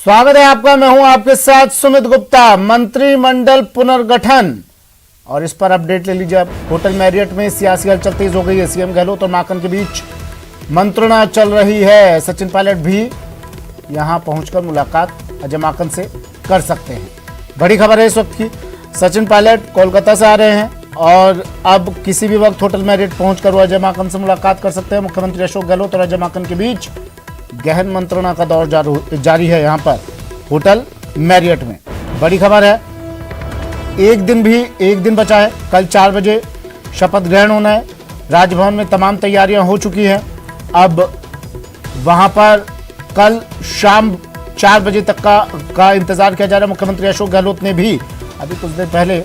स्वागत है आपका। मैं हूं आपके साथ सुमित गुप्ता। मंत्रिमंडल पुनर्गठन और इस पर अपडेट ले लीजिए। अब होटल मैरियट में सियासी हलचल तेज हो गई है। सीएम गहलोत और माकन के बीच मंत्रणा चल रही है। सचिन पायलट भी यहां पहुंचकर मुलाकात अजय माकन से कर सकते हैं। बड़ी खबर है इस वक्त की। सचिन पायलट कोलकाता से आ रहे हैं और अब किसी भी वक्त होटल मैरियट पहुंचकर वो अजय माकन से मुलाकात कर सकते हैं। मुख्यमंत्री अशोक गहलोत और अजय माकन के बीच गहन मंत्रणा का दौर जारी है यहां पर होटल मैरियट में। बड़ी खबर है, एक दिन बचा है। कल 4 बजे शपथ ग्रहण होना है। राजभवन में तमाम तैयारियां हो चुकी हैं। अब वहां पर कल शाम 4 बजे तक का इंतजार किया जा रहा है। मुख्यमंत्री अशोक गहलोत ने भी अभी कुछ देर पहले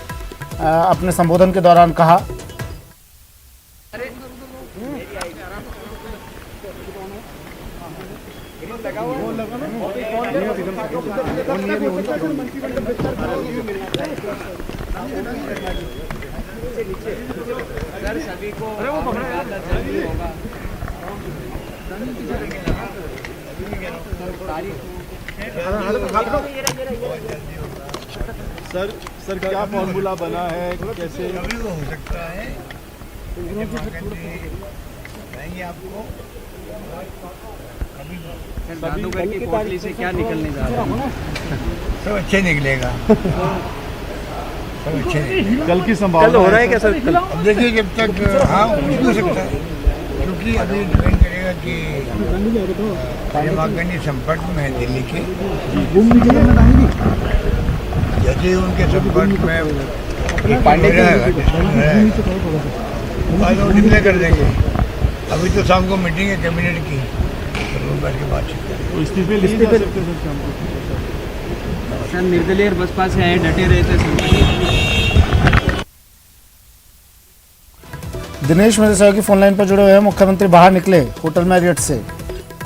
अपने संबोधन के दौरान कहा सर क्या फॉर्मूला बना है, कैसे हो सकता है आपको जादूगर की पोटली से क्या निकलने जा रहा है? सब अच्छे निकलेगा। सब अच्छे निकलेगा। कल की संभावना कल हो रहा है क्या सर? अब देखिए जब तक हाँ कुछ भी हो सकता है, क्योंकि अभी डिपेंड करेगा कि अजय माकन जी संपर्क में है दिल्ली के। यदि उनके संपर्क में पांडे आज वो डिक्लेयर कर देंगे। अभी तो शाम को मीटिंग है कैबिनेट की, बैठ के बातचीत करें। इस्तीफे लिए जा सकते हैं सर, निर्दलीय बसपा से आए, डटे रहे थे दिनेश मेरे सहयोगी फोन लाइन पर जुड़े हुए हैं। मुख्यमंत्री बाहर निकले होटल मैरियट से।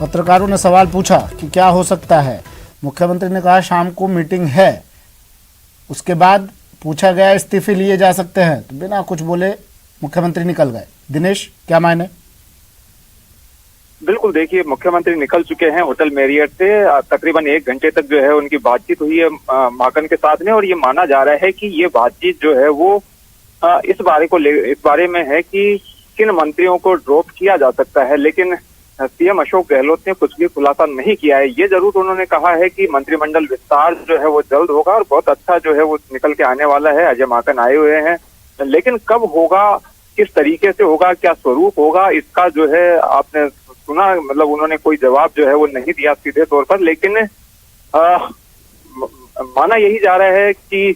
पत्रकारों ने सवाल पूछा कि क्या हो सकता है। मुख्यमंत्री ने कहा शाम को मीटिंग है। उसके बाद पूछा गया इस्तीफे लिए जा सकते हैं, तो बिना कुछ बोले मुख्यमंत्री निकल गए। दिनेश, क्या मायने? बिल्कुल, देखिए मुख्यमंत्री निकल चुके हैं होटल मैरियट से। तकरीबन 1 घंटे तक जो है उनकी बातचीत हुई है माकन के साथ में, और ये माना जा रहा है कि ये बातचीत जो है वो इस बारे में है कि किन मंत्रियों को ड्रॉप किया जा सकता है। लेकिन सीएम अशोक गहलोत ने कुछ भी खुलासा नहीं किया है। ये जरूर उन्होंने कहा है कि मंत्रिमंडल विस्तार जो है वो जल्द होगा और बहुत अच्छा जो है वो निकल के आने वाला है। अजय माकन आए हुए हैं, लेकिन कब होगा, किस तरीके से होगा, क्या स्वरूप होगा, इसका जो है आपने सुना, मतलब उन्होंने कोई जवाब जो है वो नहीं दिया सीधे तौर पर। लेकिन माना यही जा रहा है कि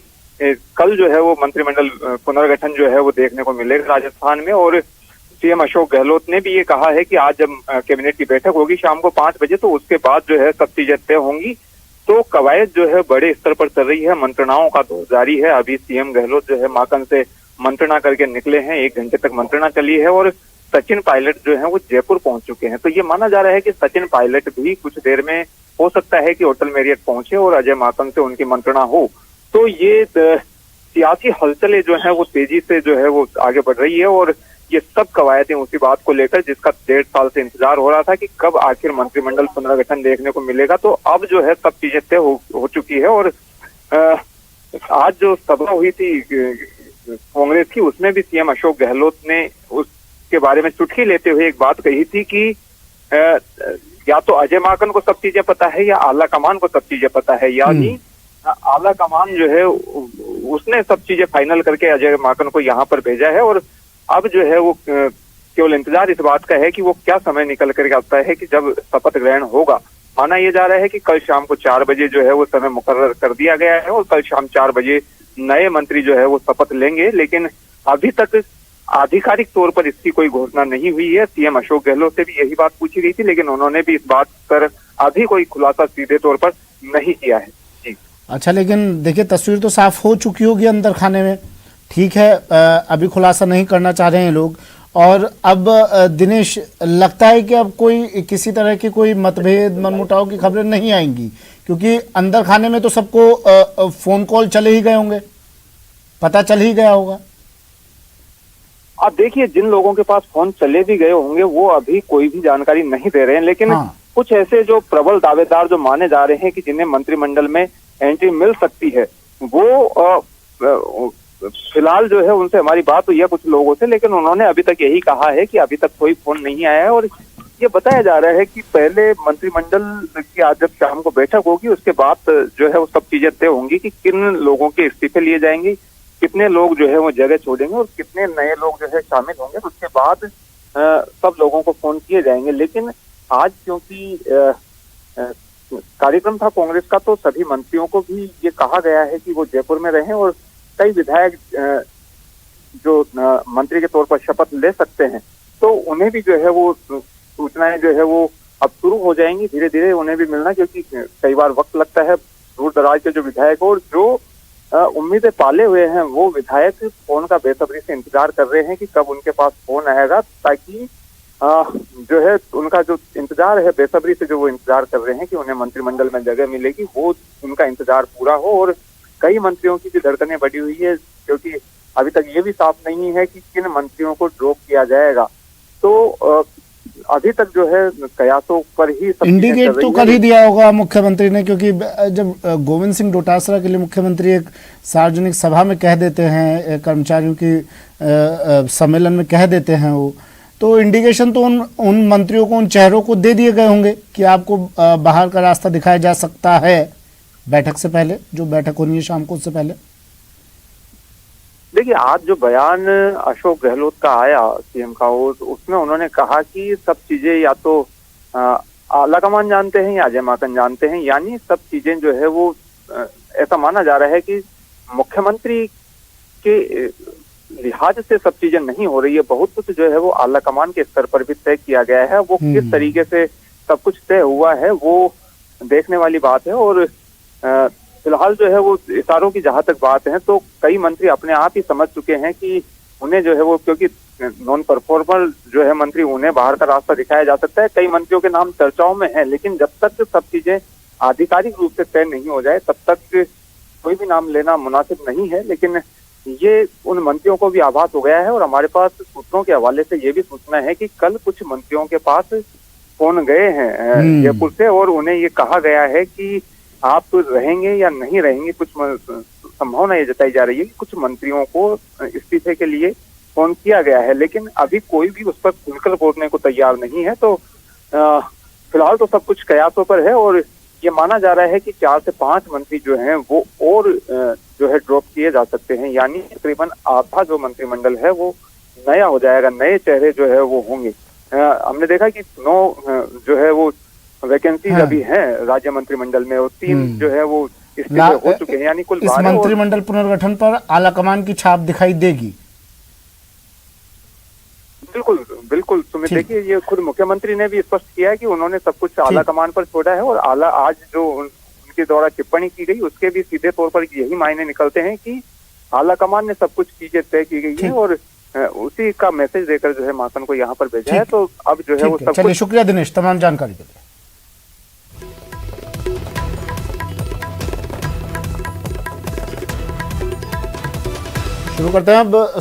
कल जो है वो मंत्रिमंडल पुनर्गठन जो है वो देखने को मिलेगा राजस्थान में। और सीएम अशोक गहलोत ने भी ये कहा है कि आज जब कैबिनेट की बैठक होगी शाम को 5 बजे, तो उसके बाद जो है सब चीजें तय होंगी। तो कवायद जो है बड़े स्तर पर चल रही है, मंत्रणाओं का दौर जारी है। अभी सीएम गहलोत जो है माकन से मंत्रणा करके निकले हैं। 1 घंटे तक मंत्रणा चली है और सचिन पायलट जो है वो जयपुर पहुंच चुके हैं। तो ये माना जा रहा है कि सचिन पायलट भी कुछ देर में हो सकता है कि होटल मैरियट पहुंचे और अजय माकन से उनकी मंत्रणा हो। तो ये सियासी हलचलें जो है वो तेजी से जो है वो आगे बढ़ रही है, और ये सब कवायदें उसी बात को लेकर जिसका 1.5 साल से इंतजार हो रहा था कि कब आखिर मंत्रिमंडल पुनर्गठन देखने को मिलेगा। तो अब जो है सब चीजें तय हो चुकी है। और आज जो सभा हुई थी कांग्रेस की, उसमें भी सीएम अशोक गहलोत ने उसके बारे में चुटकी लेते हुए एक बात कही थी कि या तो अजय माकन को सब चीजें पता है या आला कमान को सब चीजें पता है। यानी आला कमान जो है उसने सब चीजें फाइनल करके अजय माकन को यहाँ पर भेजा है, और अब जो है वो केवल इंतजार इस बात का है कि वो क्या समय निकल करके आता है कि जब शपथ ग्रहण होगा। माना यह जा रहा है कि कल शाम को 4 बजे जो है वो समय मुकर्रर कर दिया गया है, और कल शाम 4 बजे नए मंत्री जो है वो शपथ लेंगे। लेकिन अभी तक आधिकारिक तौर पर इसकी कोई घोषणा नहीं हुई है। सीएम अशोक गहलोत से भी यही बात पूछी गई थी, लेकिन उन्होंने भी इस बात पर अभी कोई खुलासा सीधे तौर पर नहीं किया है। जी अच्छा, लेकिन देखिए तस्वीर तो साफ हो चुकी होगी अंदर खाने में। ठीक है, अभी खुलासा नहीं करना चाह रहे हैं लोग। और अब दिनेश, लगता है कि अब कोई किसी तरह की कोई मतभेद मनमुटाव की खबरें नहीं आएंगी, क्योंकि अंदर खाने में तो सबको फोन कॉल चले ही गए होंगे, पता चल ही गया होगा। आप देखिए, जिन लोगों के पास फोन चले भी गए होंगे वो अभी कोई भी जानकारी नहीं दे रहे हैं, लेकिन कुछ ऐसे जो प्रबल दावेदार जो माने जा रहे हैं कि जिन्हें मंत्रिमंडल में एंट्री मिल सकती है, वो फिलहाल जो है उनसे हमारी बात हुई है कुछ लोगों से, लेकिन उन्होंने अभी तक यही कहा है कि अभी तक कोई फोन नहीं आया है। और ये बताया जा रहा है कि पहले मंत्रिमंडल की आज जब शाम को बैठक होगी उसके बाद जो है वो सब चीजें तय होंगी कि किन लोगों के इस्तीफे लिए जाएंगे, कितने लोग जो है वो जगह छोड़ेंगे और कितने नए लोग जो है शामिल होंगे। उसके बाद सब लोगों को फोन किए जाएंगे। लेकिन आज क्योंकि कार्यक्रम था कांग्रेस का, तो सभी मंत्रियों को भी ये कहा गया है कि वो जयपुर में रहें और कई विधायक जो मंत्री के तौर पर शपथ ले सकते हैं, तो उन्हें भी जो है वो सूचनाएं जो है वो अब शुरू हो जाएंगी धीरे धीरे उन्हें भी मिलना, क्योंकि कई बार वक्त लगता है। दूर दराज के जो विधायक और जो उम्मीदें पाले हुए हैं वो विधायक फोन का बेसब्री से इंतजार कर रहे हैं कि कब उनके पास फोन आएगा, ताकि जो है उनका जो इंतजार है बेसब्री से जो वो इंतजार कर रहे हैं कि उन्हें मंत्रिमंडल में जगह मिलेगी, वो उनका इंतजार पूरा हो। और कई मंत्रियों की भी धड़कनें बढ़ी हुई है, क्योंकि अभी तक ये भी साफ नहीं है कि किन मंत्रियों को ड्रॉप किया जाएगा। तो अभी तक जो है कयासों पर ही सब इंडिकेट तो कर ही दिया होगा मुख्यमंत्री ने, क्योंकि जब गोविंद सिंह डोटासरा के लिए मुख्यमंत्री एक सार्वजनिक सभा में कह देते हैं, कर्मचारियों की सम्मेलन में कह देते हैं वो, तो इंडिकेशन तो उन मंत्रियों को, उन चेहरों को दे दिए गए होंगे कि आपको बाहर का रास्ता दिखाया जा सकता है बैठक से पहले, जो बैठक होनी है शाम को उससे पहले। देखिए, आज जो बयान अशोक गहलोत का आया सीएम का, उसमें उन्होंने कहा कि सब चीजें या तो आलाकमान जानते हैं या अजय माकन जानते हैं, यानी सब चीजें जो है वो ऐसा माना जा रहा है कि मुख्यमंत्री के लिहाज से सब चीजें नहीं हो रही है। बहुत कुछ जो है वो आलाकमान के स्तर पर भी तय किया गया है। वो किस तरीके से सब कुछ तय हुआ है वो देखने वाली बात है। और फिलहाल जो है वो इशारों की जहां तक बात है, तो कई मंत्री अपने आप ही समझ चुके हैं कि उन्हें जो है वो, क्योंकि नॉन परफॉर्मर जो है मंत्री, उन्हें बाहर का रास्ता दिखाया जा सकता है। कई मंत्रियों के नाम चर्चाओं में है, लेकिन जब तक सब चीजें आधिकारिक रूप से तय नहीं हो जाए तब तक कोई भी नाम लेना मुनासिब नहीं है। लेकिन ये उन मंत्रियों को भी आभास हो गया है और हमारे पास सूत्रों के हवाले से ये भी सूचना है कि कल कुछ मंत्रियों के पास फोन गए हैं जयपुर से, और उन्हें ये कहा गया है कि आप रहेंगे या नहीं रहेंगे। कुछ संभावना ये जताई जा रही है कि कुछ मंत्रियों को इस्तीफे के लिए फोन किया गया है, लेकिन अभी कोई भी उस पर खुलकर बोलने को तैयार नहीं है। तो फिलहाल तो सब कुछ कयासों पर है और ये माना जा रहा है कि 4 से 5 मंत्री जो हैं वो और जो है ड्रॉप किए जा सकते हैं, यानी तकरीबन आधा जो मंत्रिमंडल है वो नया हो जाएगा, नए चेहरे जो है वो होंगे। हमने देखा कि 9 जो है वो वैकेंसीज अभी हैं राज्य मंत्रिमंडल में और 3 जो है वो इस्तीफे हो चुके हैं, यानी कुल इस मंत्रिमंडल पुनर्गठन पर आलाकमान की छाप दिखाई देगी। बिल्कुल बिल्कुल सुमित, देखिए ये खुद मुख्यमंत्री ने भी स्पष्ट किया है कि उन्होंने सब कुछ आला कमान पर छोड़ा है और आला आज जो उनके द्वारा टिप्पणी की गई उसके भी सीधे तौर पर यही मायने निकलते हैं कि आला कमान ने सब कुछ चीजें तय की गई है और उसी का मैसेज देकर जो है माकन को यहाँ पर भेजा है। तो अब जो है वो सब चलिए, शुक्रिया दिनेश तमाम जानकारी के लिए। शुरू करते हैं अब